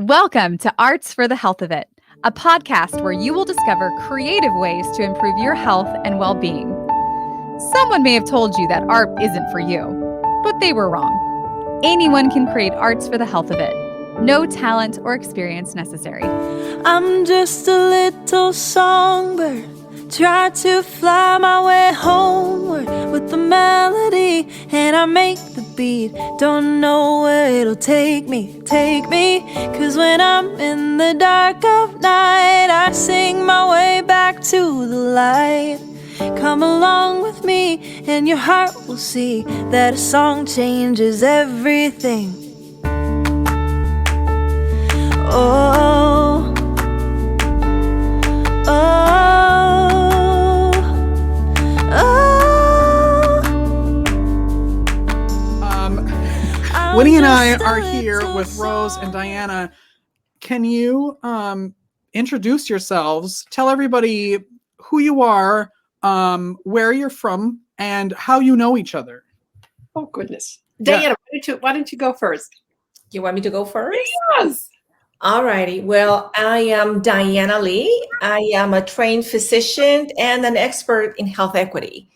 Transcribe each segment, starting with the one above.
Welcome to Arts for the Health of It, a podcast where you will discover creative ways to improve your health and well-being. Someone may have told you that art isn't for you, but they were wrong. Anyone can create arts for the health of it. No talent or experience necessary. I'm just a little songbird, try to fly my way homeward with the melody, and I make the beat. Don't know where it'll take me, cause when I'm in the dark of night, I sing my way back to the light. Come along with me and your heart will see that a song changes everything. Oh, oh, oh. Winnie and I are here with Rose and Diana. Can you introduce yourselves? Tell everybody who you are, where you're from, and how you know each other. Oh, goodness. Diana, why don't you go first? You want me to go first? Yes. All righty. Well, I am Diana Lee. I am a trained physician and an expert in health equity.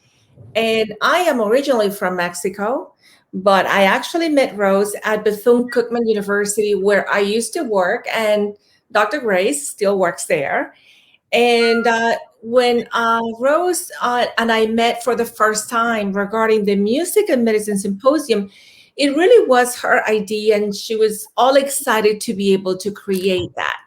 And I am originally from Mexico, but I actually met Rose at Bethune-Cookman University, where I used to work, and Dr. Grace still works there. And when Rose and I met for the first time regarding the Music and Medicine Symposium, it really was her idea, and she was all excited to be able to create that.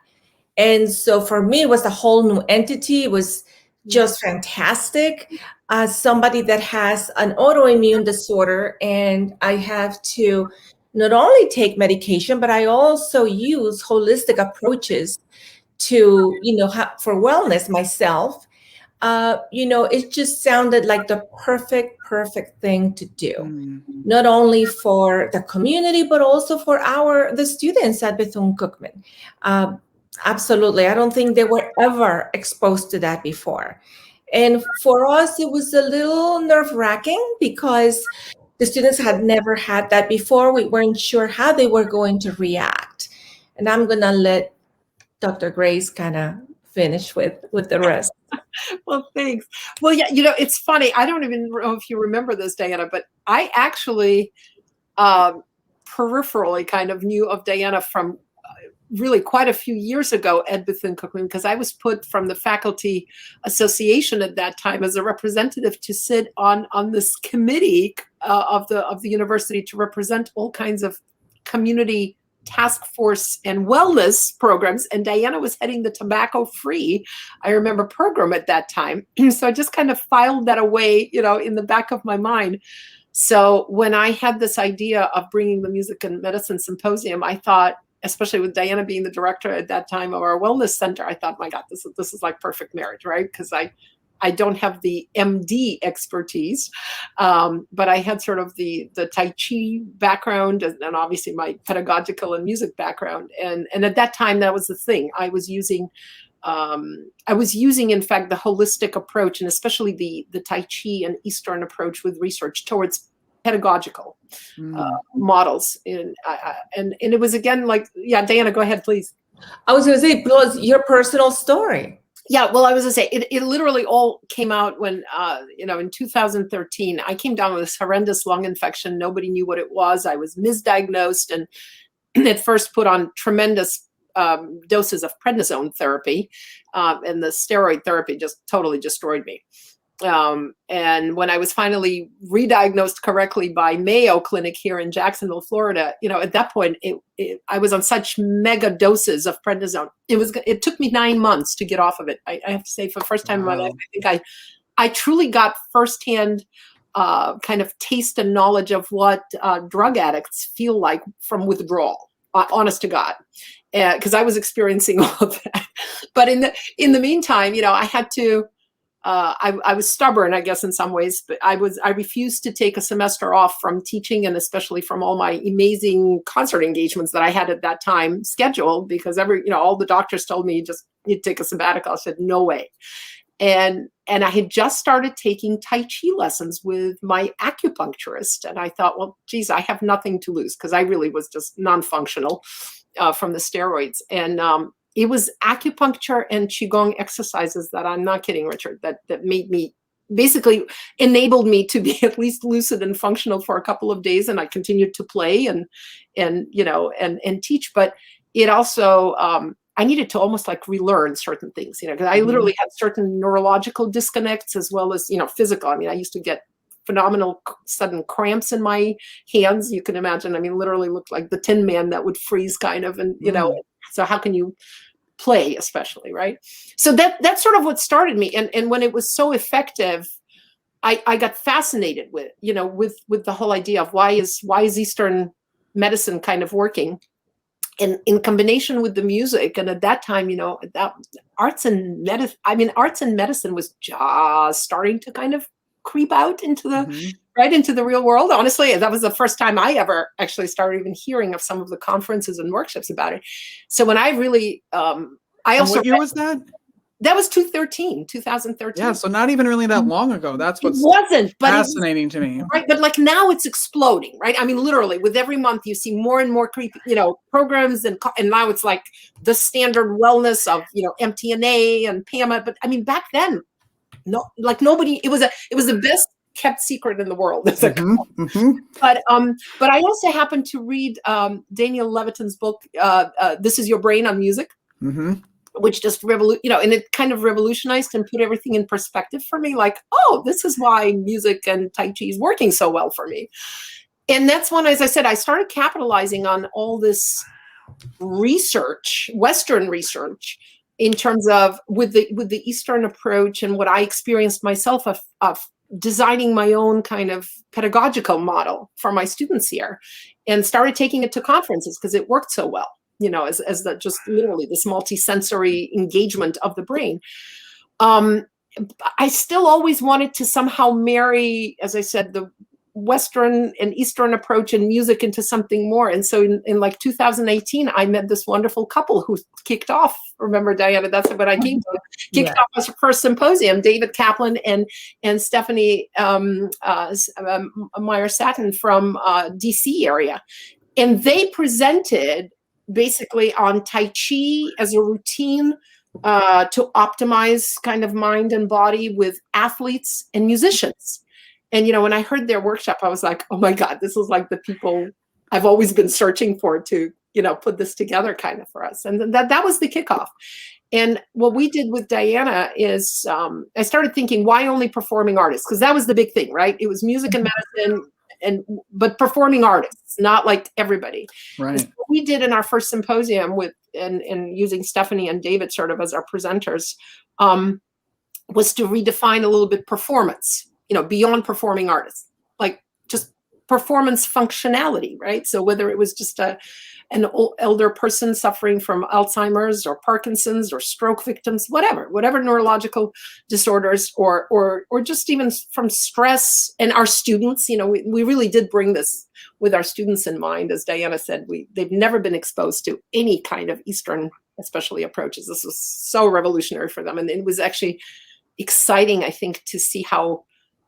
And so for me, it was a whole new entity. It was just fantastic. As somebody that has an autoimmune disorder, and I have to not only take medication, but I also use holistic approaches to, for wellness myself. It just sounded like the perfect thing to do, not only for the community, but also for the students at Bethune-Cookman. Absolutely. I don't think they were ever exposed to that before. And for us, it was a little nerve-wracking because the students had never had that before. We weren't sure how they were going to react. And I'm going to let Dr. Grace kind of finish with the rest. Well, thanks. Well, yeah, it's funny. I don't even know if you remember this, Diana, but I actually peripherally kind of knew of Diana from really quite a few years ago at Bethune-Cookman, because I was put from the faculty association at that time as a representative to sit on this committee of the university to represent all kinds of community task force and wellness programs, and Diana was heading the tobacco-free, I remember, program at that time. So I just kind of filed that away, in the back of my mind. So when I had this idea of bringing the Music and Medicine Symposium, I thought, especially with Diana being the director at that time of our wellness center, I thought, my God, this is like perfect marriage, right? Because I don't have the MD expertise, but I had sort of the Tai Chi background and obviously my pedagogical and music background. And at that time, that was the thing. I was using, in fact, the holistic approach, and especially the Tai Chi and Eastern approach with research towards pedagogical models. And it was, again, like, yeah, Diana, go ahead, please. I was going to say, plus your personal story. Yeah, well, I was going to say, it literally all came out when, in 2013, I came down with this horrendous lung infection. Nobody knew what it was. I was misdiagnosed and at first put on tremendous doses of prednisone therapy, and the steroid therapy just totally destroyed me. And when I was finally re-diagnosed correctly by Mayo Clinic here in Jacksonville, Florida, at that point, I was on such mega doses of prednisone. It took me 9 months to get off of it. I have to say, for the first time in my life, I think I truly got firsthand kind of taste and knowledge of what drug addicts feel like from withdrawal, honest to God. Because I was experiencing all of that. But in the meantime, I had to, I was stubborn, I guess, in some ways, but I refused to take a semester off from teaching, and especially from all my amazing concert engagements that I had at that time scheduled, because all the doctors told me you'd take a sabbatical. I said, no way. And I had just started taking Tai Chi lessons with my acupuncturist. And I thought, well, geez, I have nothing to lose, because I really was just non-functional. from the steroids. And it was acupuncture and Qigong exercises that, I'm not kidding, Richard, that made me, basically enabled me to be at least lucid and functional for a couple of days. And I continued to play and teach. But it also, I needed to almost like relearn certain things, because I literally had certain neurological disconnects as well as, physical. I mean, I used to get phenomenal sudden cramps in my hands. You can imagine, I mean, literally looked like the Tin Man that would freeze kind of. And, so how can you play, especially, right? So that's sort of what started me. And when it was so effective, I got fascinated with, with the whole idea of why is Eastern medicine kind of working, and in combination with the music. And at that time, that arts and medicine was just starting to kind of creep out into the into the real world. Honestly, that was the first time I ever actually started even hearing of some of the conferences and workshops about it. So when I really, I also, what year was that? That was 2013. Yeah, so not even really that long ago. That's what's fascinating to me. Right, but like now it's exploding, right? I mean, literally, with every month you see more and more creepy, programs, and now it's like the standard wellness of MTNA and PAMA. But I mean, back then, no, like nobody. It was the best kept secret in the world. But I also happened to read Daniel Levitin's book, "This Is Your Brain on Music." Which just and it kind of revolutionized and put everything in perspective for me. Like, oh, this is why music and Tai Chi is working so well for me. And that's when, as I said, I started capitalizing on all this research, Western research, in terms of with the Eastern approach and what I experienced myself of designing my own kind of pedagogical model for my students here, and started taking it to conferences because it worked so well. As the just literally this multi-sensory engagement of the brain. I still always wanted to somehow marry, as I said, the Western and Eastern approach and music into something more. And so in like 2018, I met this wonderful couple who kicked off. Remember, Diana, that's what I came to. Kicked off as her first symposium, David Kaplan and Stephanie Meyer-Satin from DC area. And they presented basically on Tai Chi as a routine to optimize kind of mind and body with athletes and musicians. And, when I heard their workshop, I was like, oh my God, this is like the people I've always been searching for to, put this together kind of for us. And that was the kickoff. And what we did with Diana is I started thinking, why only performing artists? Because that was the big thing, right? It was music and medicine, but performing artists, not like everybody. Right. So what we did in our first symposium with and using Stephanie and David sort of as our presenters was to redefine a little bit performance, beyond performing artists, like just performance functionality, right? So whether it was just an elder person suffering from Alzheimer's or Parkinson's or stroke victims, whatever neurological disorders, or just even from stress. And our students, we really did bring this with our students in mind. As Diana said, they've never been exposed to any kind of Eastern, especially approaches. This was so revolutionary for them. And it was actually exciting, I think, to see how,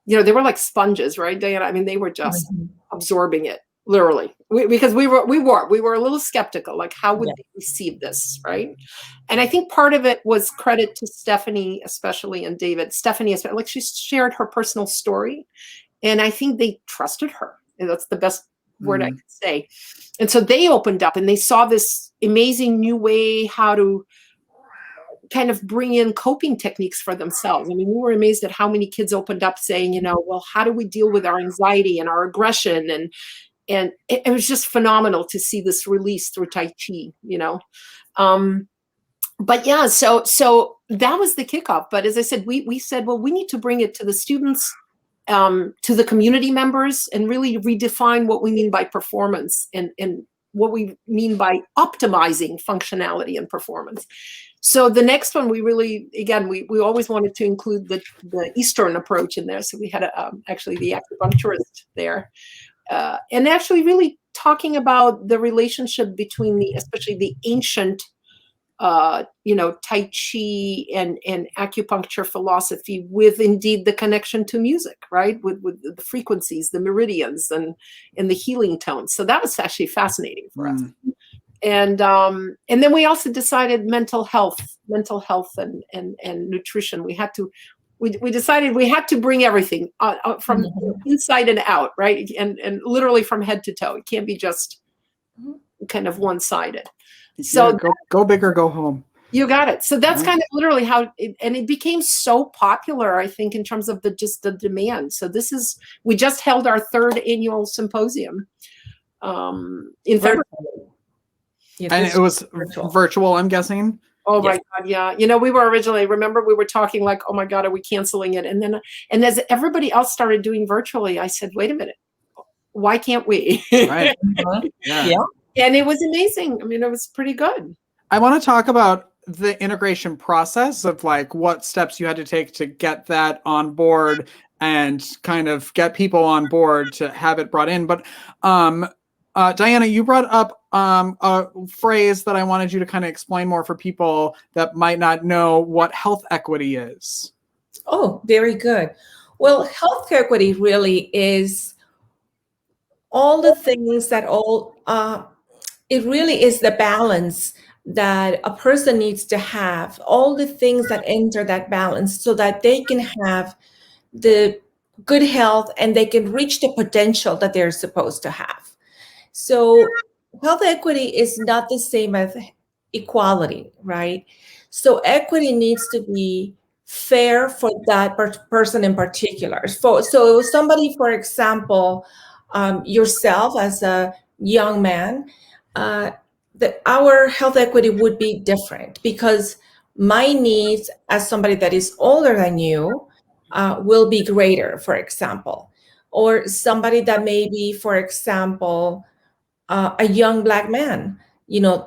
they were like sponges, right, Diana? I mean, they were just absorbing it. Literally, because we were a little skeptical, like how would they receive this, right? And I think part of it was credit to Stephanie, especially, and David. Stephanie, like she shared her personal story, and I think they trusted her. And that's the best word I could say. And so they opened up and they saw this amazing new way how to kind of bring in coping techniques for themselves. I mean, we were amazed at how many kids opened up saying, well, how do we deal with our anxiety and our aggression? And it was just phenomenal to see this release through Tai Chi, But yeah, so that was the kickoff. But as I said, we said, well, we need to bring it to the students, to the community members, and really redefine what we mean by performance and what we mean by optimizing functionality and performance. So the next one, we really, again, we always wanted to include the Eastern approach in there. So we had actually the acupuncturist there. And actually really talking about the relationship between especially the ancient, Tai Chi and acupuncture philosophy with indeed the connection to music, right? With the frequencies, the meridians and the healing tones. So that was actually fascinating for us. And then we also decided mental health and nutrition. We decided we had to bring everything from inside and out, right? And literally from head to toe. It can't be just kind of one-sided. So go big or go home. You got it. So that's kind of literally how it became so popular, I think, in terms of the demand. So we just held our 3rd annual symposium in February. And it was virtual, I'm guessing. Oh my God, yeah. We were originally, remember we were talking like, oh my God, are we canceling it? And as everybody else started doing virtually, I said, wait a minute, why can't we? Right. Yeah. And it was amazing. I mean, it was pretty good. I want to talk about the integration process of like what steps you had to take to get that on board and kind of get people on board to have it brought in. But Diana, you brought up a phrase that I wanted you to kind of explain more for people that might not know what health equity is. Oh, very good. Well, health equity really is all the things that it really is the balance that a person needs to have, all the things that enter that balance so that they can have the good health and they can reach the potential that they're supposed to have. So health equity is not the same as equality, right? So equity needs to be fair for that person in particular. So somebody, for example, yourself as a young man, our health equity would be different because my needs as somebody that is older than you will be greater, for example, or somebody that may be, for example, a young Black man,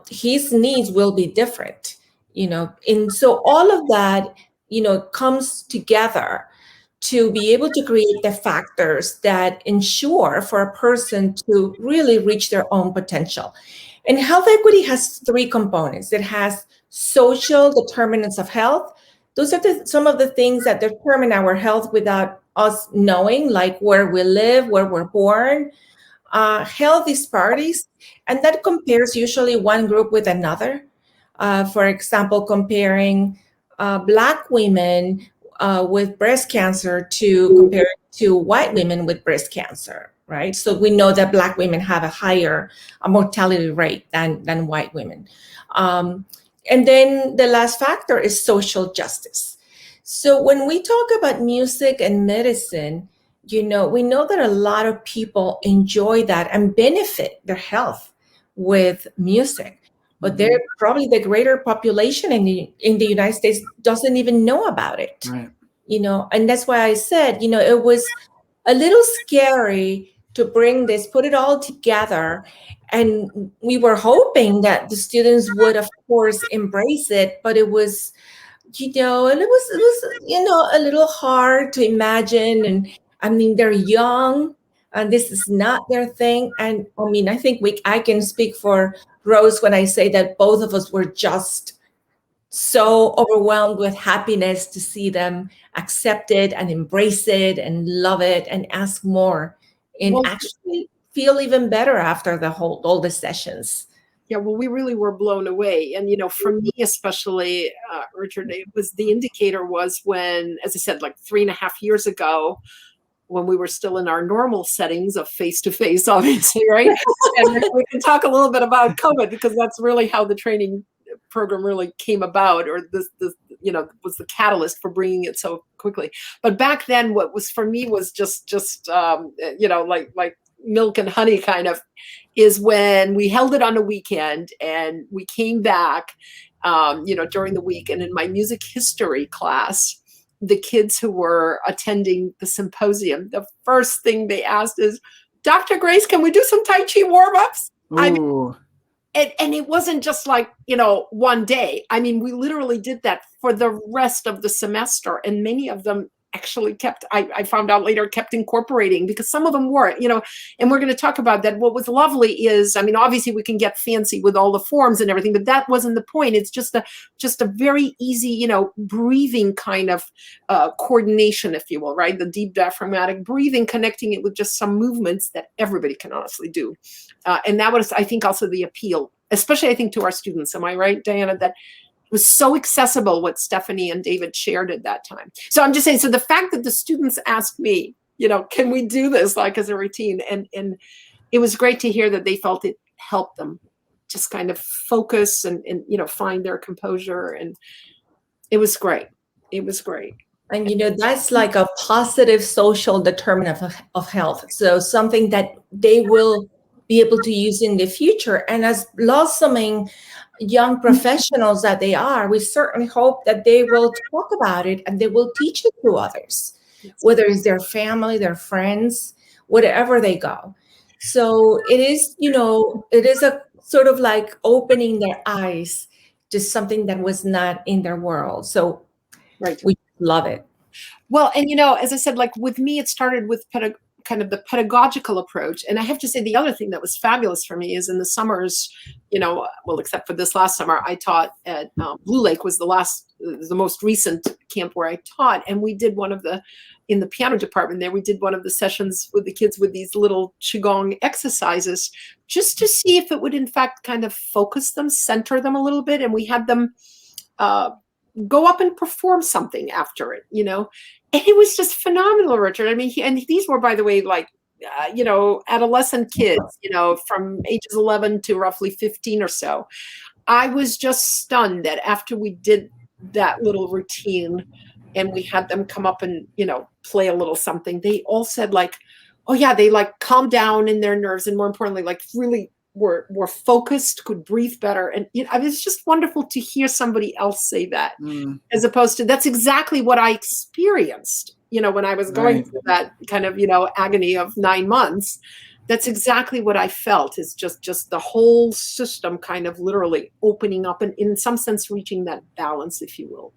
his needs will be different, and so all of that, comes together to be able to create the factors that ensure for a person to really reach their own potential. And health equity has 3 components. It has social determinants of health. Those are some of the things that determine our health without us knowing, like where we live, where we're born. Health disparities, and that compares usually one group with another. For example, comparing Black women with breast cancer compared to white women with breast cancer. Right. So we know that Black women have a higher mortality rate than white women. And then the last factor is social justice. So when we talk about music and medicine, we know that a lot of people enjoy that and benefit their health with music, but they're probably the greater population in the United States doesn't even know about it. Right. And that's why I said, it was a little scary to put it all together. And we were hoping that the students would, of course, embrace it, but it was, and it was, a little hard to imagine. And I mean, they're young and this is not their thing. And I mean, I think I can speak for Rose when I say that both of us were just so overwhelmed with happiness to see them accept it and embrace it and love it and ask more and actually feel even better after all the sessions. Yeah, well, we really were blown away. And, for me, especially, Richard, the indicator was when, as I said, like 3.5 years ago, when we were still in our normal settings of face-to-face, obviously, right? And we can talk a little bit about COVID because that's really how the training program really came about, or this was the catalyst for bringing it so quickly. But back then, what was for me was just like milk and honey kind of, is when we held it on a weekend and we came back, during the week. And in my music history class, the kids who were attending the symposium, the first thing they asked is, Dr. Grace, can we do some Tai Chi warm-ups? And it wasn't just like, one day. I mean, we literally did that for the rest of the semester. And many of them actually I found out later, kept incorporating, because some of them weren't, and we're going to talk about that. What was lovely is, I mean, obviously we can get fancy with all the forms and everything, but that wasn't the point. It's just a very easy, breathing kind of coordination, if you will, right? The deep diaphragmatic breathing, connecting it with just some movements that everybody can honestly do. And that was, I think, also the appeal. especially I think to our students. Am I right, Diana? That it was so accessible what Stephanie and David shared at that time. So I'm just saying, so the fact that the students asked me, can we do this like as a routine? And it was great to hear that they felt it helped them just kind of focus and find their composure. And it was great. It was great. And that's like a positive social determinant of health. So something that they will be able to use in the future. And as blossoming young professionals that they are, we certainly hope that they will talk about it and they will teach it to others, whether it's their family, their friends, wherever they go. So it is, it is a sort of like opening their eyes to something that was not in their world. So we love it. Well, and as I said, like with me, it started with kind of the pedagogical approach. And I have to say, the other thing that was fabulous for me is in the summers, well, except for this last summer, I taught at Blue Lake was the most recent camp where I taught. And we did in the piano department there, we did one of the sessions with the kids with these little Qigong exercises, just to see if it would in fact kind of focus them, center them a little bit. And we had them go up and perform something after it, and it was just phenomenal, Richard. I mean, and these were, by the way, like, adolescent kids, from ages 11 to roughly 15 or so. I was just stunned that after we did that little routine and we had them come up and, play a little something, they all said like, oh yeah, they like calmed down in their nerves. And more importantly, like really were focused, could breathe better. And it's just wonderful to hear somebody else say that, as opposed to that's exactly what I experienced, when I was going through that kind of, agony of 9 months. That's exactly what I felt, is just the whole system kind of literally opening up and in some sense reaching that balance, if you will.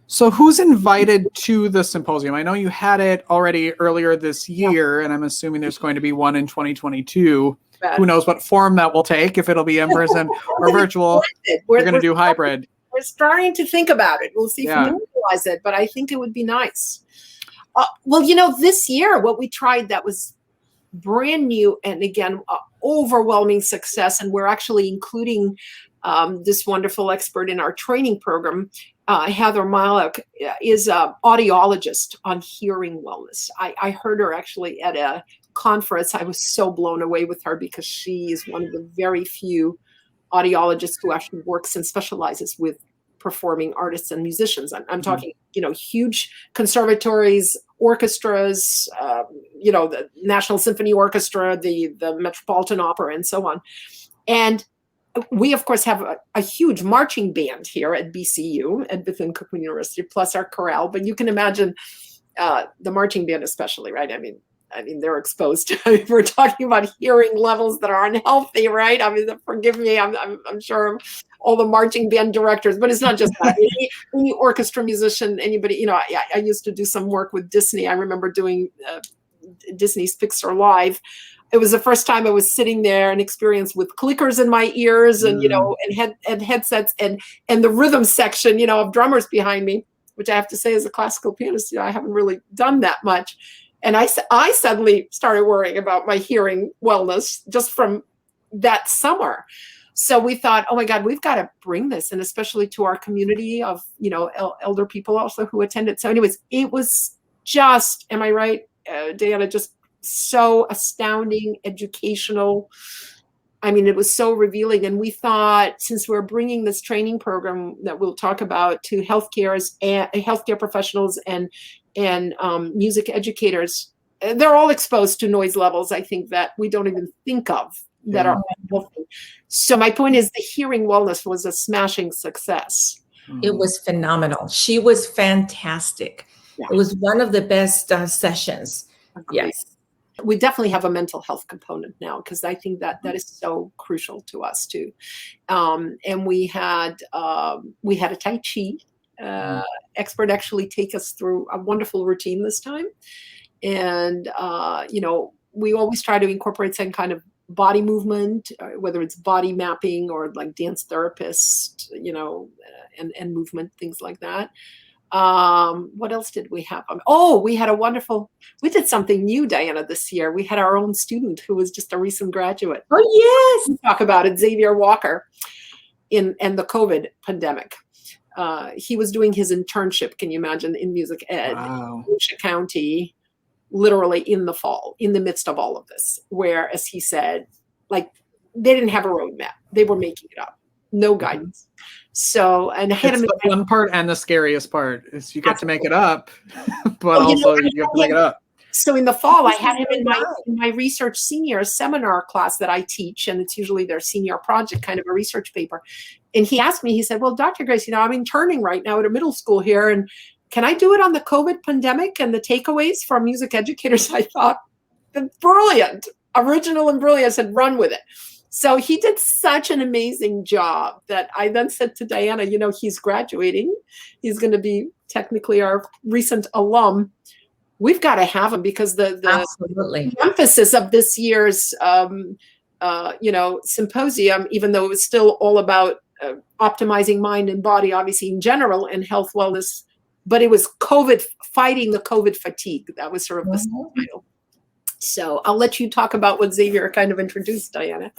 So who's invited to the symposium? I know you had it already earlier this year, and I'm assuming there's going to be one in 2022. Who knows what form that will take, if it'll be in person or virtual. We're going to do hybrid. We're starting to think about it. We'll see if we realize it, but I think it would be nice. Well, this year, what we tried that was brand new and again, overwhelming success, and we're actually including this wonderful expert in our training program. Heather Malek is an audiologist on hearing wellness. I heard her actually at a conference. I was so blown away with her because she is one of the very few audiologists who actually works and specializes with performing artists and musicians. I'm talking, huge conservatories, orchestras, the National Symphony Orchestra, the Metropolitan Opera, and so on. And we, of course, have a huge marching band here at BCU, at Bethune-Cookman University, plus our chorale. But you can imagine the marching band especially, right? I mean, they're exposed to, we're talking about hearing levels that are unhealthy, right? I mean, forgive me, I'm sure all the marching band directors, but it's not just that. Any orchestra musician, anybody, I used to do some work with Disney. I remember doing Disney's Pixar Live. It was the first time I was sitting there and experienced with clickers in my ears and, and headsets and the rhythm section, of drummers behind me, which I have to say as a classical pianist, I haven't really done that much. And I suddenly started worrying about my hearing wellness just from that summer. So we thought, oh my God, we've got to bring this, and especially to our community of, elder people also who attended. So anyways, it was just, am I right, Diana, just so astounding, educational. I mean, it was so revealing. And we thought, since we're bringing this training program that we'll talk about to healthcare professionals and music educators, they're all exposed to noise levels, I think, that we don't even think of that are unhealthy. So my point is the hearing wellness was a smashing success. It was phenomenal. She was fantastic. Yeah. It was one of the best sessions. Agreed. Yes. We definitely have a mental health component now, because I think that is so crucial to us too. And we had a Tai Chi expert actually take us through a wonderful routine this time. And, we always try to incorporate some kind of body movement, whether it's body mapping or like dance therapist, and movement, things like that. What else did we have? We did something new, Diana, this year. We had our own student who was just a recent graduate. Oh, yes. Talk about it, Xavier Walker, in the COVID pandemic. He was doing his internship, can you imagine, in music ed in Volusia County, literally in the fall, in the midst of all of this, where, as he said, like, they didn't have a roadmap. They were making it up. No guidance. So, and I had it's the fun part and the scariest part is you get to make it up, but also you have to make it up. So in the fall, I had him in my research senior seminar class that I teach, and it's usually their senior project, kind of a research paper. And he asked me, he said, well, Dr. Grace, I'm interning right now at a middle school here, and can I do it on the COVID pandemic and the takeaways from music educators? I thought, brilliant, original and brilliant. I said, run with it. So he did such an amazing job that I then said to Diana, he's graduating. He's going to be technically our recent alum. We've got to have him because the emphasis of this year's, symposium, even though it was still all about optimizing mind and body, obviously in general, and health, wellness, but it was COVID, fighting the COVID fatigue. That was sort of the subtitle. So I'll let you talk about what Xavier kind of introduced, Diana.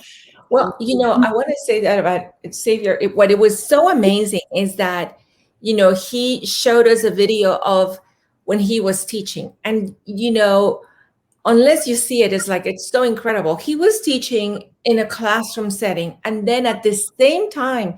Well, I want to say that about Xavier. What it was so amazing is that, he showed us a video of when he was teaching. And, unless you see it, it's so incredible. He was teaching in a classroom setting. And then at the same time,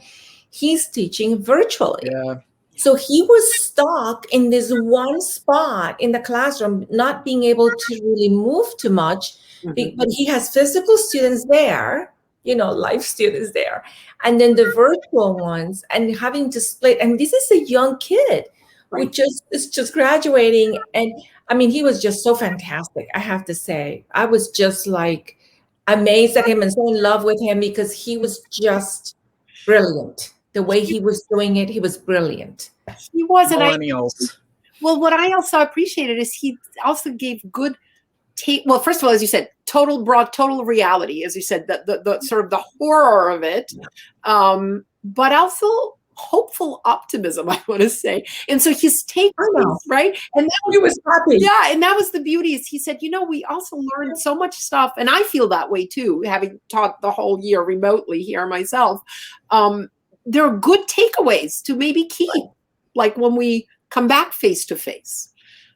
he's teaching virtually. Yeah. So he was stuck in this one spot in the classroom, not being able to really move too much, but he has physical students there, live students there, and then the virtual ones, and having to split. And this is a young kid who is just graduating. And I mean, he was just so fantastic, I have to say. I was just amazed at him and so in love with him because he was just brilliant. The way he was doing it, he was brilliant. He was. Millennials. Well, what I also appreciated is he also gave good well, first of all, as you said, total reality, as you said, the sort of the horror of it, but also hopeful optimism, I want to say. And so his take, right? And that he was happy. Yeah, and that was the beauty. Is he said, we also learned so much stuff, and I feel that way too, having taught the whole year remotely here myself. There are good takeaways to maybe keep, like when we come back face to face.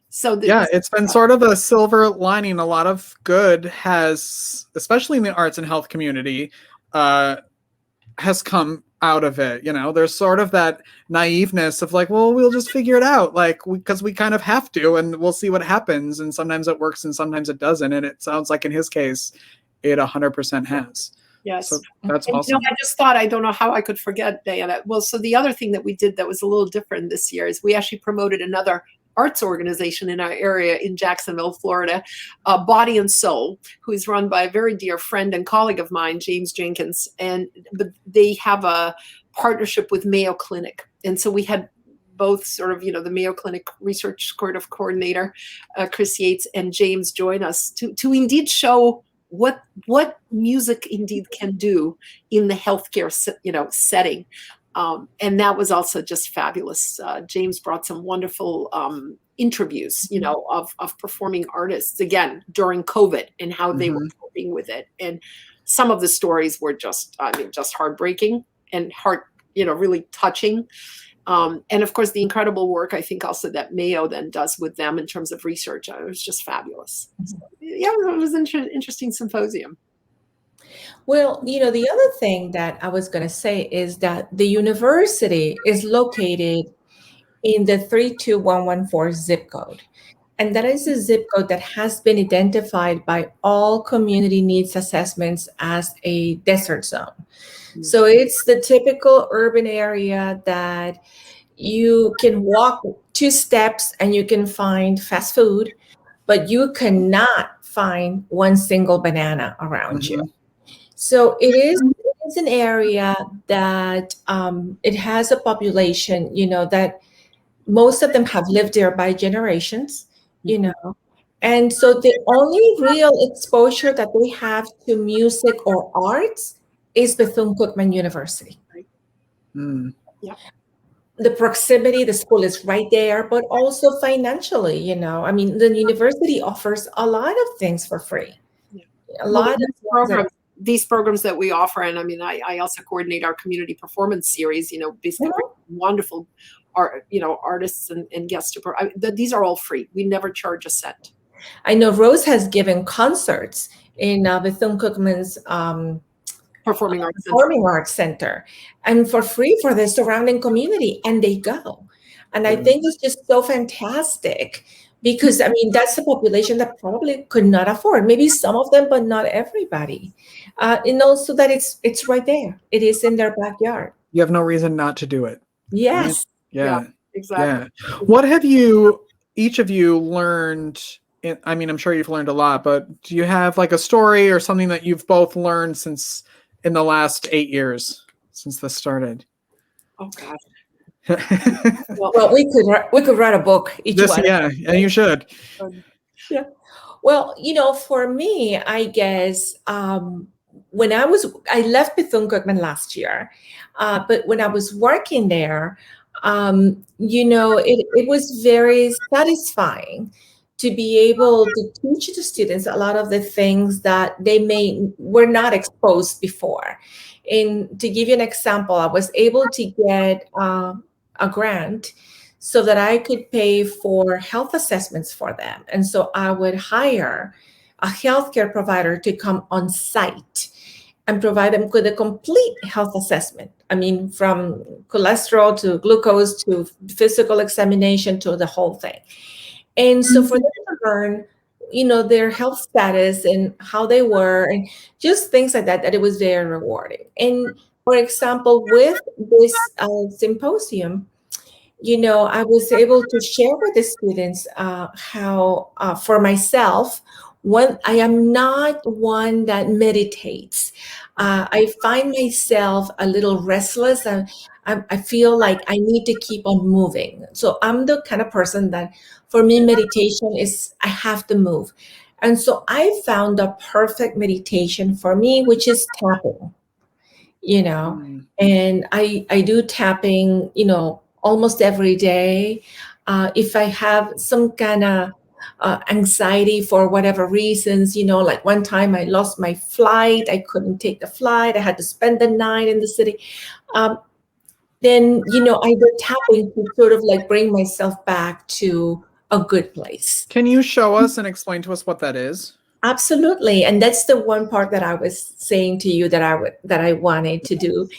So it's been sort of a silver lining. A lot of good has, especially in the arts and health community, has come out of it. There's sort of that naiveness of we'll just figure it out, because we kind of have to, and we'll see what happens. And sometimes it works and sometimes it doesn't. And it sounds like in his case, it 100% has. Yes. So that's awesome. I just thought, I don't know how I could forget, Diana. Well, so the other thing that we did that was a little different this year is we actually promoted another arts organization in our area in Jacksonville, Florida, Body and Soul, who is run by a very dear friend and colleague of mine, James Jenkins. But they have a partnership with Mayo Clinic. And so we had both sort of, the Mayo Clinic research coordinator, Chris Yates, and James join us to indeed show what music indeed can do in the healthcare, setting. And that was also just fabulous. James brought some wonderful interviews, of performing artists, again, during COVID and how they were coping with it. And some of the stories were just heartbreaking and really touching. And of course, the incredible work, I think, also that Mayo then does with them in terms of research. It was just fabulous. So, it was an interesting symposium. Well, the other thing that I was going to say is that the university is located in the 32114 zip code. And that is a zip code that has been identified by all community needs assessments as a desert zone. So it's the typical urban area that you can walk 2 steps and you can find fast food, but you cannot find one single banana around you. So it is an area that it has a population, that most of them have lived there by generations, And so the only real exposure that they have to music or arts is Bethune-Cookman University. Mm. Yeah. the proximity, the school is right there, but also financially, I mean, the university offers a lot of things for free. Yeah. A lot of these programs that we offer, and I mean, I also coordinate our community performance series, basically wonderful artists and guests these are all free. We never charge a cent. I know Rose has given concerts in Bethune-Cookman's Performing Arts Center, and for free for the surrounding community, and they go. And I think it's just so fantastic because, I mean, that's a population that probably could not afford, maybe some of them, but not everybody. So that it's right there. It is in their backyard. You have no reason not to do it. Yes. Right? Yeah, exactly. Yeah. What have each of you learned? I mean, I'm sure you've learned a lot, but do you have like a story or something that you've both learned in the last 8 years since this started? Oh gosh. Well, we could write a book each one. Yeah, and you should. Yeah. Well, for me, I guess when I left Bethune-Cookman last year, but when I was working there, it was very satisfying to be able to teach the students a lot of the things that they were not exposed before. And to give you an example, I was able to get a grant so that I could pay for health assessments for them. And so I would hire a healthcare provider to come on site and provide them with a complete health assessment. I mean, from cholesterol to glucose to physical examination to the whole thing. And so for them to learn, their health status and how they were, and just things like that it was very rewarding. And for example, with this symposium, I was able to share with the students how, for myself, I am not one that meditates. I find myself a little restless. I feel like I need to keep on moving. So I'm the kind of person that, for me, meditation is, I have to move. And so I found the perfect meditation for me, which is tapping, and I do tapping, almost every day. If I have some kind of anxiety for whatever reasons, like one time I lost my flight, I couldn't take the flight, I had to spend the night in the city. Then, I do tapping to sort of like bring myself back to a good place. Can you show us and explain to us what that is? Absolutely. And that's the one part that I was saying to you that I wanted to do.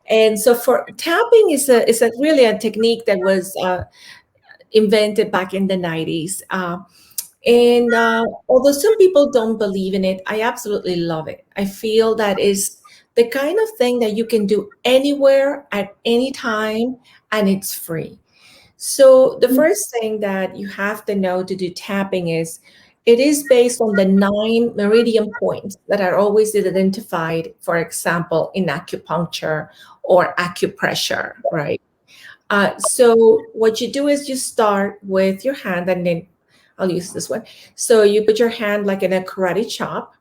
And so for tapping is really a technique that was invented back in the 90s. And although some people don't believe in it, I absolutely love it. I feel that is the kind of thing that you can do anywhere at any time, and it's free. So the first thing that you have to know to do tapping is it is based on the 9 meridian points that are always identified, for example, in acupuncture or acupressure, right? So what you do is you start with your hand, and then I'll use this one. So you put your hand like in a karate chop,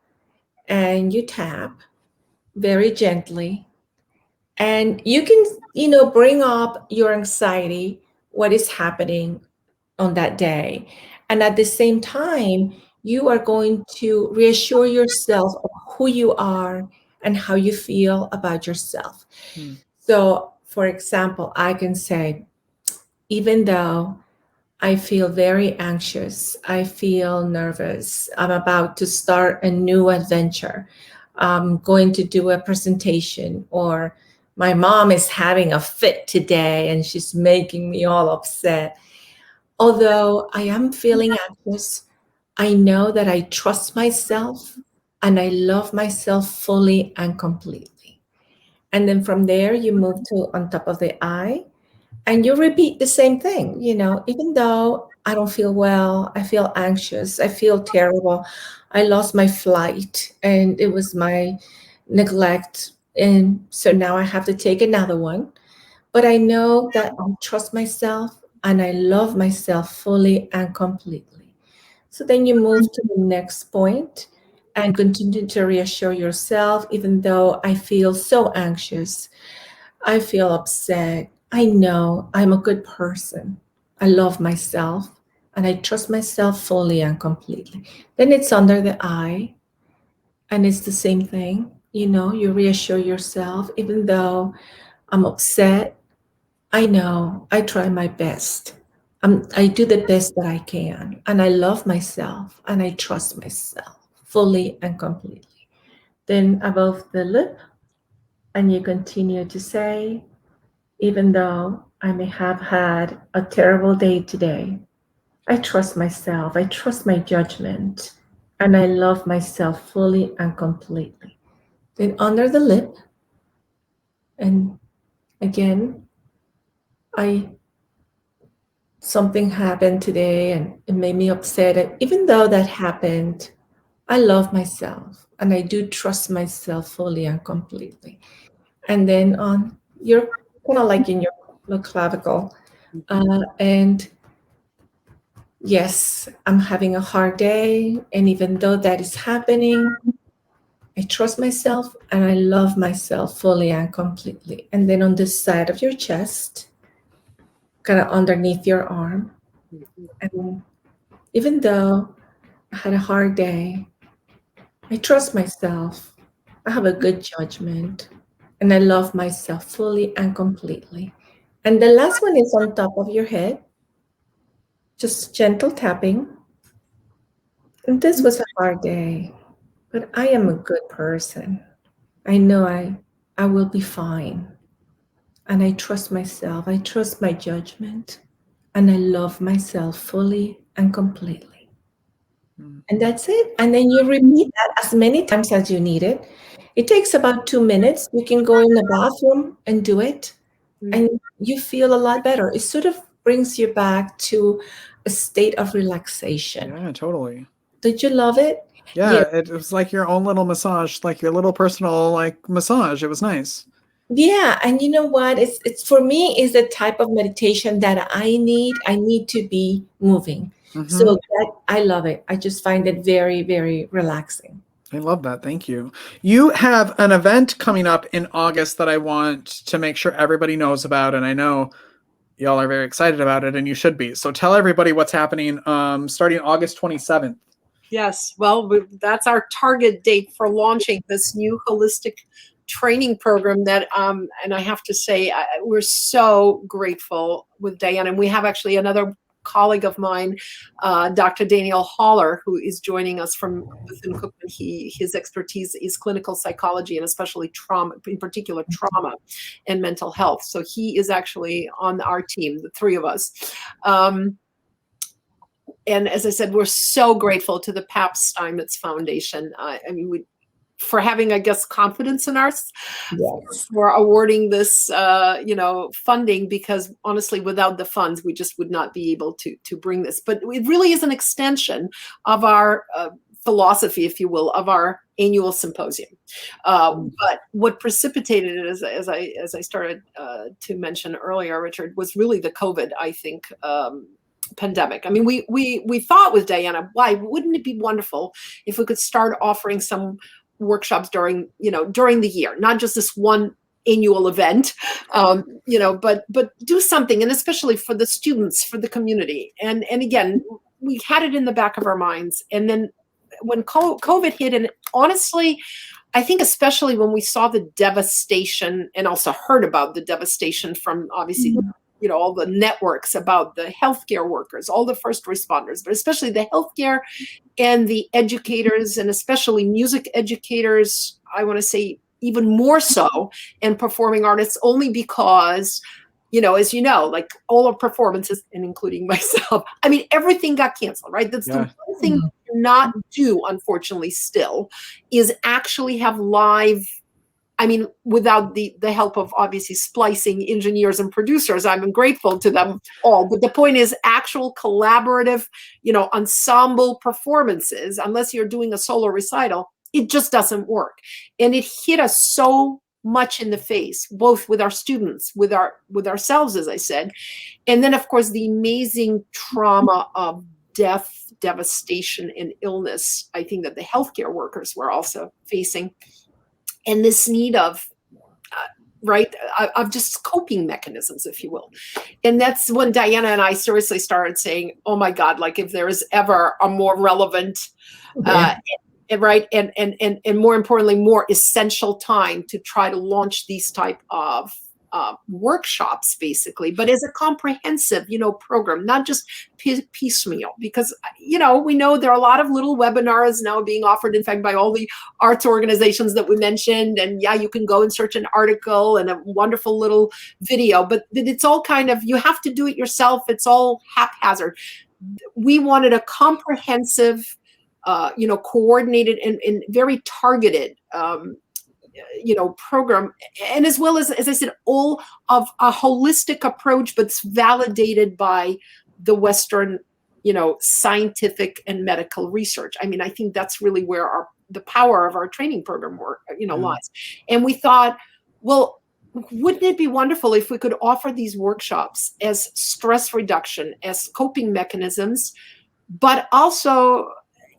and you tap very gently. And you can, bring up your anxiety, what is happening on that day. And at the same time, you are going to reassure yourself of who you are and how you feel about yourself. So, for example, I can say, even though I feel very anxious, I feel nervous, I'm about to start a new adventure, I'm going to do a presentation, or my mom is having a fit today and she's making me all upset. Although I am feeling anxious, I know that I trust myself and I love myself fully and completely. And then from there, you move to on top of the eye, and you repeat the same thing. Even though I don't feel well, I feel anxious, I feel terrible, I lost my flight and it was my neglect. And so now I have to take another one. But I know that I trust myself and I love myself fully and completely. So then you move to the next point and continue to reassure yourself, even though I feel so anxious, I feel upset, I know I'm a good person. I love myself and I trust myself fully and completely. Then it's under the I, and it's the same thing. You reassure yourself, even though I'm upset, I know I try my best. I do the best that I can, and I love myself and I trust myself fully and completely. Then above the lip, and you continue to say, even though I may have had a terrible day today, I trust myself, I trust my judgment, and I love myself fully and completely. Then under the lip, and again, I something happened today and it made me upset. And even though that happened, I love myself and I do trust myself fully and completely. And then on your kind of like in your clavicle, and yes, I'm having a hard day. And even though that is happening, I trust myself and I love myself fully and completely. And then on this side of your chest, kind of underneath your arm. And even though I had a hard day, I trust myself. I have a good judgment and I love myself fully and completely. And the last one is on top of your head, just gentle tapping. And this was a hard day, but I am a good person. I know I will be fine. And I trust myself. I trust my judgment. And I love myself fully and completely. And that's it. And then you repeat that as many times as you need it. It takes about 2 minutes. You can go in the bathroom and do it. And you feel a lot better. It sort of brings you back to a state of relaxation. Yeah, totally. Did you love it? Yeah, it was like your own little massage, like your little personal like massage. It was nice. Yeah, and you know what? It's for me is the type of meditation that I need. I need to be moving. So I love it. I just find it very, very relaxing. I love that. Thank you. You have an event coming up in August that I want to make sure everybody knows about, and I know y'all are very excited about it, and you should be. So tell everybody what's happening starting August 27th. Yes, well, that's our target date for launching this new holistic training program that, and I have to say, we're so grateful with Diana. And we have actually another colleague of mine, Dr. Daniel Haller, who is joining us from within Cookman. His expertise is clinical psychology and especially trauma, in particular trauma and mental health. So he is actually on our team, the three of us. And as I said, we're so grateful to the Pap Steinmetz Foundation. I mean, for having, I guess, confidence in us, Yes. for awarding this, funding, because honestly, without the funds, we just would not be able to bring this. But it really is an extension of our philosophy, if you will, of our annual symposium. But what precipitated it, as I started to mention earlier, Richard, was really the COVID, I think, pandemic. I mean, we thought with Diana, why wouldn't it be wonderful if we could start offering some workshops during the year, not just this one annual event, but do something, and especially for the students, for the community. And again, we had it in the back of our minds. And then when COVID hit, and honestly, I think especially when we saw the devastation and also heard about the devastation from obviously all the networks about the healthcare workers, all the first responders, but especially the healthcare and the educators, and especially music educators, I want to say even more so, and performing artists, only because, as you know, like all our performances, and including myself, I mean, everything got canceled, right? That's the one thing you cannot do, unfortunately, still, is actually have live. I mean, without the help of obviously splicing engineers and producers, I'm grateful to them all. But the point is actual collaborative, ensemble performances, unless you're doing a solo recital, it just doesn't work. And it hit us so much in the face, both with our students, with ourselves, as I said. And then, of course, the amazing trauma of death, devastation, and illness, I think that the healthcare workers were also facing. And this need of right, of just coping mechanisms, if you will. And that's when Diana and I seriously started saying, oh my God, like if there is ever a more relevant, right, and more importantly, more essential time to try to launch these type of workshops, basically, but as a comprehensive, program, not just piecemeal, because, we know there are a lot of little webinars now being offered, in fact, by all the arts organizations that we mentioned. And yeah, you can go and search an article and a wonderful little video, but it's all kind of, you have to do it yourself. It's all haphazard. We wanted a comprehensive, coordinated and very targeted, program, and as well as I said, all of a holistic approach, but it's validated by the Western, scientific and medical research. I mean, I think that's really where the power of our training program lies. And we thought, well, wouldn't it be wonderful if we could offer these workshops as stress reduction, as coping mechanisms, but also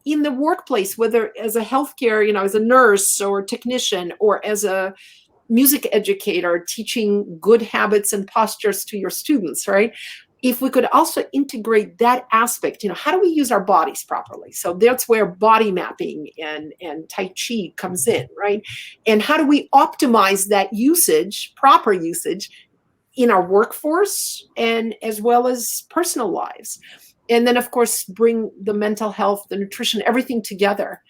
in the workplace, whether as a healthcare, as a nurse or technician, or as a music educator teaching good habits and postures to your students, right? If we could also integrate that aspect, how do we use our bodies properly? So that's where body mapping and Tai Chi comes in, right? And how do we optimize that usage, proper usage, in our workforce and as well as personal lives? And then, of course, bring the mental health, the nutrition, everything together,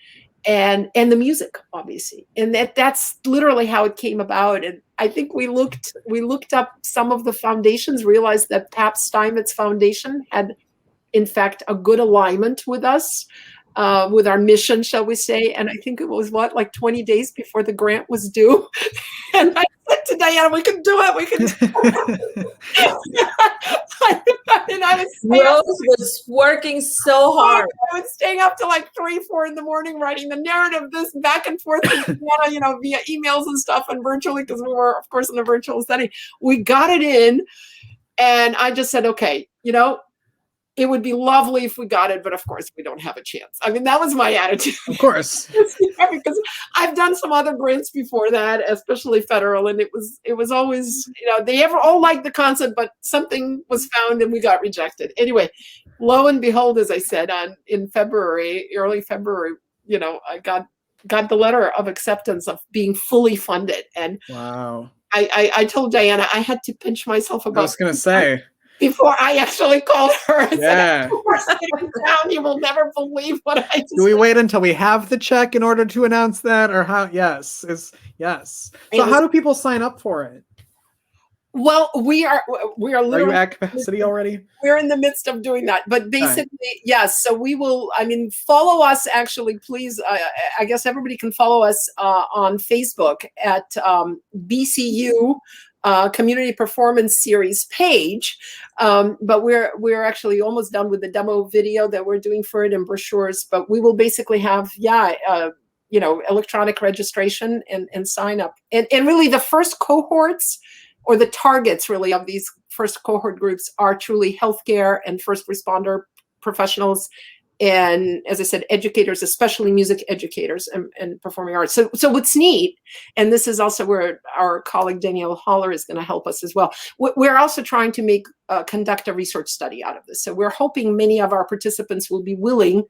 and the music, obviously. And that's literally how it came about. And I think we looked up some of the foundations, realized that Pap Steinmetz Foundation had, in fact, a good alignment with us, with our mission, shall we say. And I think it was like 20 days before the grant was due. And I said to Diana, we can do it. We can do it. And I was working so hard. I was staying up to like 3, 4 in the morning, writing the narrative, this back and forth with Diana, via emails and stuff and virtually, because we were, of course, in a virtual setting. We got it in. And I just said, okay, it would be lovely if we got it, but of course we don't have a chance. I mean, that was my attitude. Of course. Because I've done some other grants before that, especially federal, and it was always, they all liked the concept, but something was found and we got rejected. Anyway, lo and behold, as I said, in February, early February, I got the letter of acceptance of being fully funded. And wow. I told Diana I had to pinch myself about. I was going to say. Before I actually called her and yeah. said, we're sitting down, you will never believe what I just Do we wait until we have the check in order to announce that? Or how? Yes. Yes. So how do people sign up for it? Well, we are literally. Are you at capacity already? We're in the midst of doing that. But basically, yes. So we will, follow us actually, please. I guess everybody can follow us on Facebook at BCU Community Performance Series page. But we're actually almost done with the demo video that we're doing for it and brochures. But we will basically have, electronic registration and sign up. And really the first cohorts, or the targets really of these first cohort groups, are truly healthcare and first responder professionals. And as I said, educators, especially music educators and performing arts. So what's neat, and this is also where our colleague Danielle Haller is going to help us as well. We're also trying to conduct a research study out of this. So we're hoping many of our participants will be willing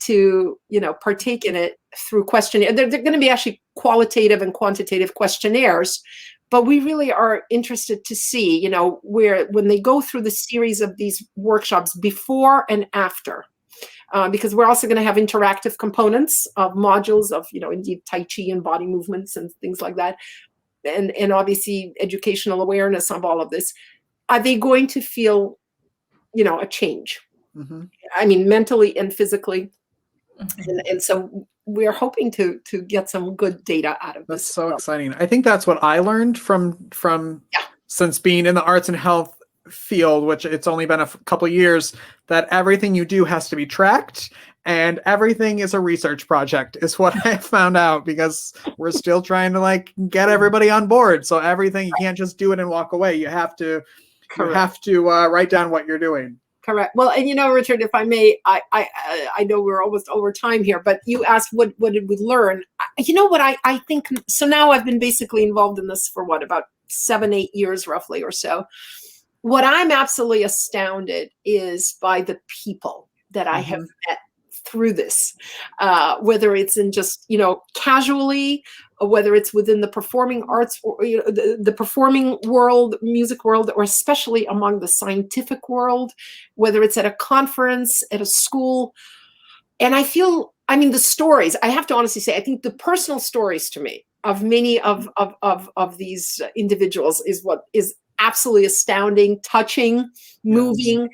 to, partake in it through questionnaire. They're going to be actually qualitative and quantitative questionnaires. But we really are interested to see, when they go through the series of these workshops before and after, because we're also going to have interactive components of modules of, indeed, Tai Chi and body movements and things like that. And obviously educational awareness of all of this. Are they going to feel, a change? Mm-hmm. Mentally and physically. Mm-hmm. And so we're hoping to get some good data out of this. That's so exciting. I think that's what I learned from since being in the arts and health field, which it's only been a couple of years, that everything you do has to be tracked and everything is a research project is what I found out, because we're still trying to get everybody on board. So everything, you can't just do it and walk away. You have to write down what you're doing. Correct. Well, and Richard, if I may, I know we're almost over time here, but you asked what did we learn? You know what I think? So now I've been basically involved in this for about 7-8 years roughly or so. What I'm absolutely astounded is by the people that I have met through this, whether it's in just, casually, or whether it's within the performing arts, or, the performing world, music world, or especially among the scientific world, whether it's at a conference, at a school. And the stories, I have to honestly say, I think the personal stories to me of many of these individuals is what is absolutely astounding, touching, moving,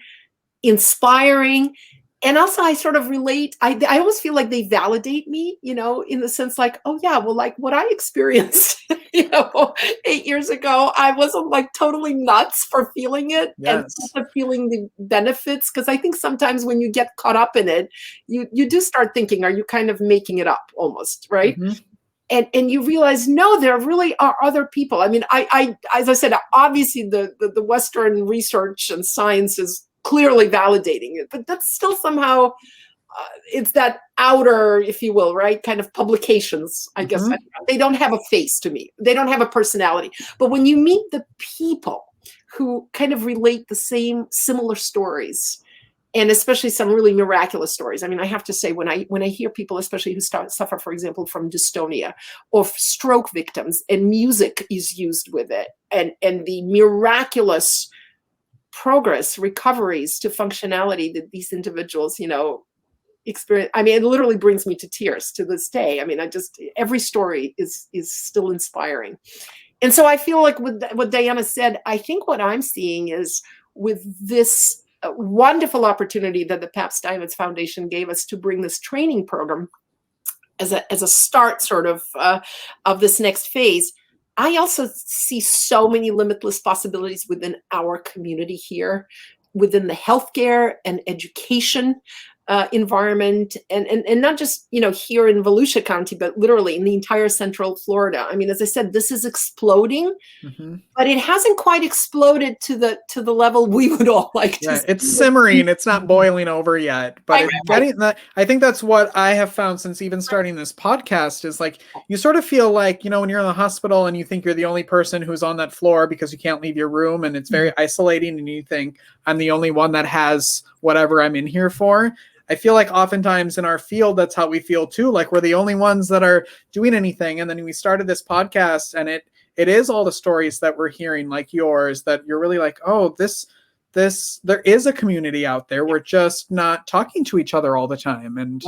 inspiring. And also I sort of relate, I always feel like they validate me, in the sense like, oh yeah, well, like what I experienced, 8 years ago, I wasn't like totally nuts for feeling it and also feeling the benefits. Cause I think sometimes when you get caught up in it, you do start thinking, are you kind of making it up almost, right? And you realize, no, there really are other people. I mean, I as I said, obviously the Western research and science is clearly validating it, but that's still somehow, it's that outer, if you will, right, kind of publications, I guess. They don't have a face to me. They don't have a personality. But when you meet the people who kind of relate the similar stories, and especially some really miraculous stories. I mean, I have to say, when I hear people, especially who suffer, for example, from dystonia or stroke victims, and music is used with it, and the miraculous progress, recoveries to functionality that these individuals, experience. I mean, it literally brings me to tears to this day. I mean, every story is still inspiring. And so I feel like with what Diana said, I think what I'm seeing is with this wonderful opportunity that the Pap Steinmetz Foundation gave us to bring this training program as a start sort of this next phase. I also see so many limitless possibilities within our community here, within the healthcare and education environment, and not just here in Volusia County, but literally in the entire Central Florida. I mean, as I said, this is exploding, but it hasn't quite exploded to the level we would all like to see. It's simmering. It's not boiling over yet, but it's getting that. I think that's what I have found since even starting this podcast is like, you sort of feel like, when you're in the hospital and you think you're the only person who's on that floor because you can't leave your room, and it's very isolating, and you think I'm the only one that has whatever I'm in here for. I feel like oftentimes in our field, that's how we feel too. Like we're the only ones that are doing anything. And then we started this podcast, and it is all the stories that we're hearing, like yours, that you're really like, oh, there is a community out there. We're just not talking to each other all the time. And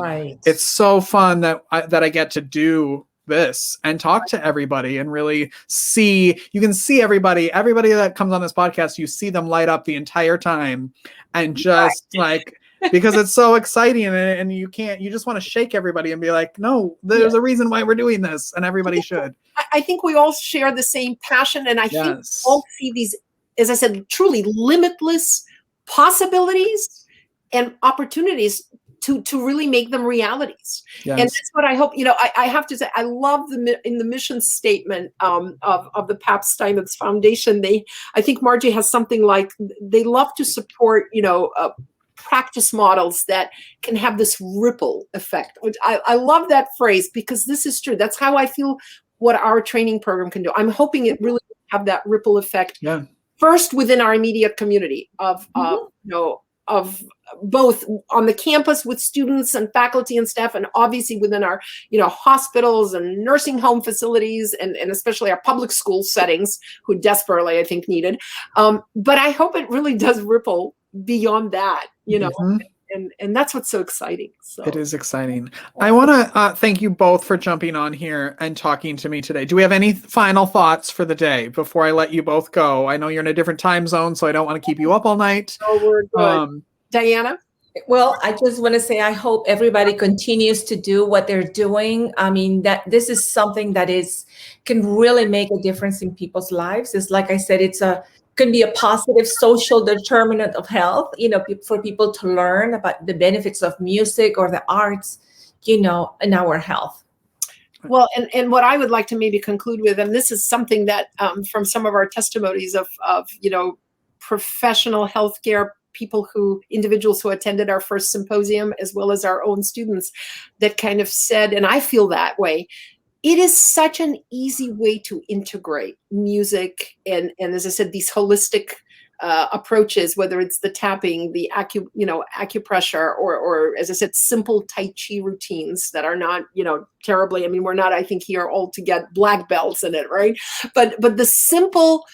it's so fun that I get to do this and talk to everybody and really you can see everybody that comes on this podcast, you see them light up the entire time, and just like, because it's so exciting, and you just want to shake everybody and be like, no, there's a reason why we're doing this, and everybody should. I think we all share the same passion, and I think we all see these, as I said, truly limitless possibilities and opportunities to really make them realities. And that's what I hope. I have to say, I love in the mission statement of the Pap Steinmetz Foundation. I think Margie has something like, they love to support practice models that can have this ripple effect. I love that phrase, because this is true. That's how I feel what our training program can do. I'm hoping it really have that ripple effect. First within our immediate community of both on the campus with students and faculty and staff, and obviously within our hospitals and nursing home facilities, and especially our public school settings, who desperately, I think, need it. But I hope it really does ripple beyond that, and that's what's so exciting. So it is exciting. I want to thank you both for jumping on here and talking to me today. Do we have any final thoughts for the day before I let you both go? I know you're in a different time zone, so I don't want to keep you up all night. Oh, we're good. Diana? Well, I just want to say, I hope everybody continues to do what they're doing. I mean, that this is something that can really make a difference in people's lives. It's like I said, can be a positive social determinant of health, for people to learn about the benefits of music or the arts, in our health. Well, and what I would like to maybe conclude with, and this is something that from some of our testimonies of professional healthcare individuals who attended our first symposium, as well as our own students, that kind of said, and I feel that way, it is such an easy way to integrate music and as I said, these holistic approaches, whether it's the tapping, the acupressure, or as I said, simple Tai Chi routines that are not, terribly, I mean, we're not, I think, here all to get black belts in it, right? But the simple,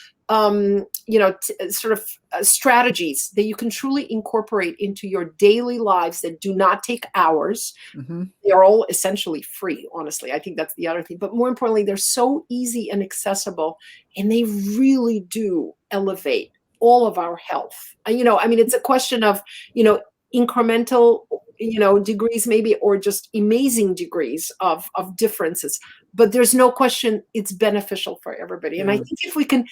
strategies that you can truly incorporate into your daily lives that do not take hours. Mm-hmm. They are all essentially free, honestly. I think that's the other thing. But more importantly, they're so easy and accessible, and they really do elevate all of our health. It's a question of, incremental, degrees maybe, or just amazing degrees of differences. But there's no question it's beneficial for everybody. Yeah. And I think if we can,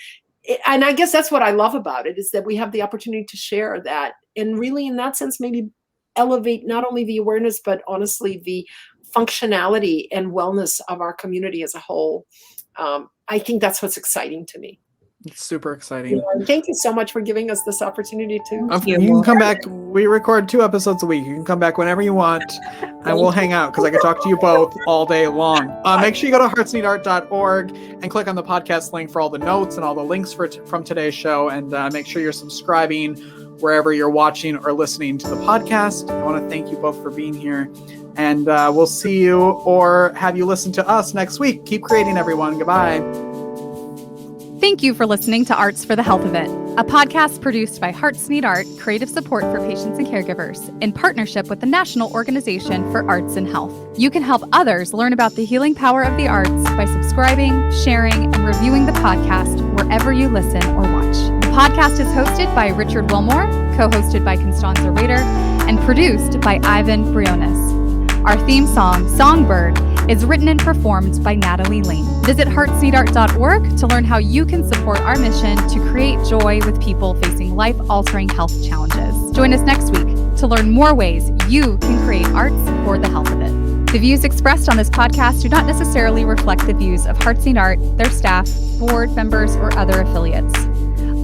and I guess that's what I love about it, is that we have the opportunity to share that and really, in that sense, maybe elevate not only the awareness, but honestly, the functionality and wellness of our community as a whole. I think that's what's exciting to me. It's super exciting. Thank you so much for giving us this opportunity to. You can come back. We record 2 episodes a week. You can come back whenever you want, and we'll hang out because I can talk to you both all day long. Make sure you go to heartsneedart.org and click on the podcast link for all the notes and all the links from today's show, and make sure you're subscribing wherever you're watching or listening to the podcast. I want to thank you both for being here, and we'll see you or have you listen to us next week. Keep creating, everyone. Goodbye. Thank you for listening to Arts for the Health of It, a podcast produced by Hearts Need Art, creative support for patients and caregivers, in partnership with the National Organization for Arts and Health. You can help others learn about the healing power of the arts by subscribing, sharing, and reviewing the podcast wherever you listen or watch. The podcast is hosted by Richard Wilmore, co-hosted by Constanza Rader, and produced by Ivan Briones. Our theme song, Songbird, is written and performed by Natalie Lane. Visit heartsneedart.org to learn how you can support our mission to create joy with people facing life-altering health challenges. Join us next week to learn more ways you can create arts for the health of it. The views expressed on this podcast do not necessarily reflect the views of Hearts Need Art, their staff, board members, or other affiliates.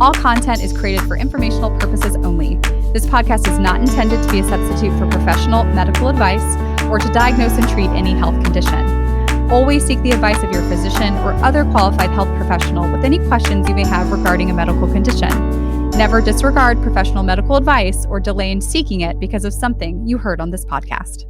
All content is created for informational purposes only. This podcast is not intended to be a substitute for professional medical advice or to diagnose and treat any health condition. Always seek the advice of your physician or other qualified health professional with any questions you may have regarding a medical condition. Never disregard professional medical advice or delay in seeking it because of something you heard on this podcast.